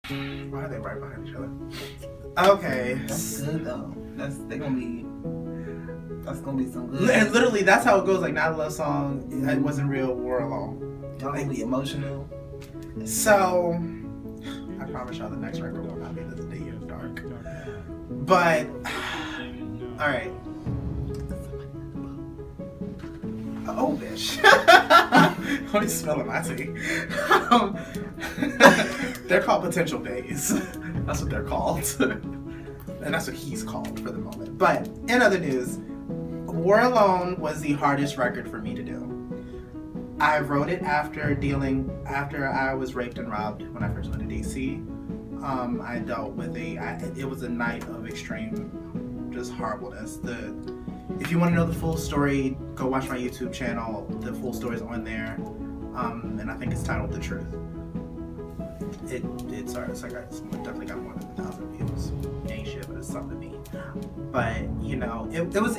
Why are they right behind each other? Okay. That's good though. That's gonna be some good. And literally, that's how it goes. Like, Not a Love Song, It Wasn't Real, War Alone. Y'all gonna be emotional. So, I promise y'all the next record will not be this Day of Dark. But, alright. Oh, bitch. What are you smelling my tea? They're called Potential Bays. That's what they're called. And that's what he's called for the moment. But, in other news, War Alone was the hardest record for me to do. I wrote it after I was raped and robbed when I first went to DC. I dealt with it was a night of extreme just horribleness. If you want to know the full story, go watch my YouTube channel. The full story is on there. And I think it's titled The Truth. It's definitely got more than 1,000 views. Ain't shit, but it's something neat. But it was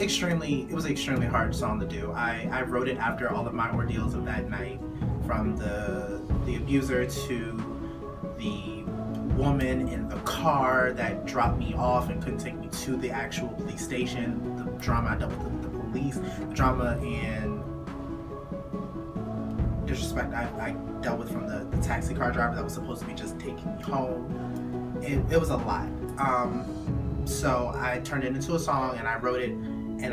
extremely hard song to do. I wrote it after all of my ordeals of that night, from the abuser to the woman in the car that dropped me off and couldn't take me to the actual police station, the drama I dealt with the police, the drama and disrespect I dealt with from the taxi car driver that was supposed to be just taking me home. It was a lot. So I turned it into a song and I wrote it, and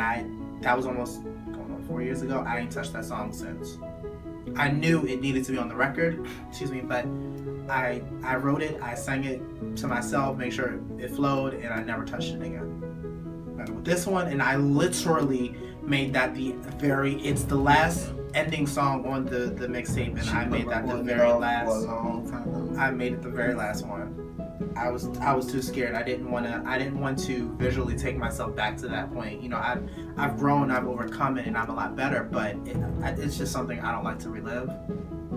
that was almost going on 4 years ago. I ain't touched that song since. I knew it needed to be on the record, but I wrote it, I sang it to myself, make sure it flowed, and I never touched it again. And with this one, and I literally made that it's the last ending song on the mixtape, and I made that the very last. I made it the very last one. I was too scared. I didn't want to visually take myself back to that point. I've grown, I've overcome it, and I'm a lot better. But it's just something I don't like to relive,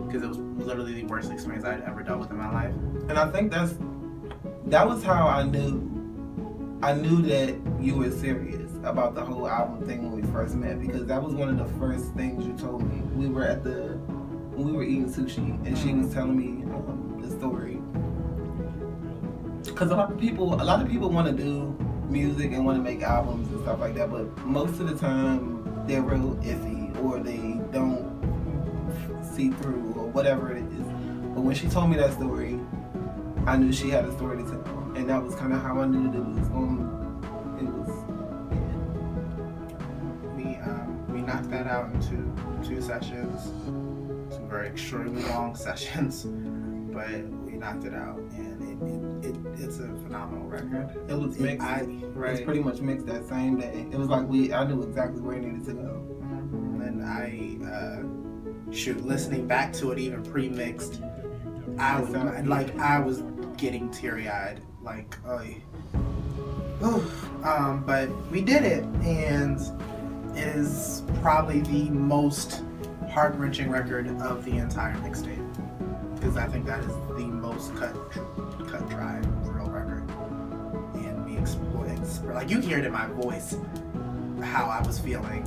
because it was literally the worst experience I'd ever dealt with in my life. And I think that was how I knew that you were serious about the whole album thing when we first met, because that was one of the first things you told me. We were when we were eating sushi, and she was telling me the story. Because a lot of people want to do music and want to make albums and stuff like that, but most of the time they're real iffy, or they don't see through, or whatever it is. But when she told me that story, I knew she had a story to tell, and that was kind of how I knew that it was We knocked that out into 2 sessions, some very extremely long sessions, but we knocked it out, and it's a phenomenal record. It was mixed. It's pretty much mixed that same day. It was like I knew exactly where it needed to go. And listening back to it, even pre-mixed, I was getting teary-eyed, but we did it, and it is probably the most heart-wrenching record of the entire mixtape, because I think that is the most cut dry real record, and we exploit, you hear it in my voice how I was feeling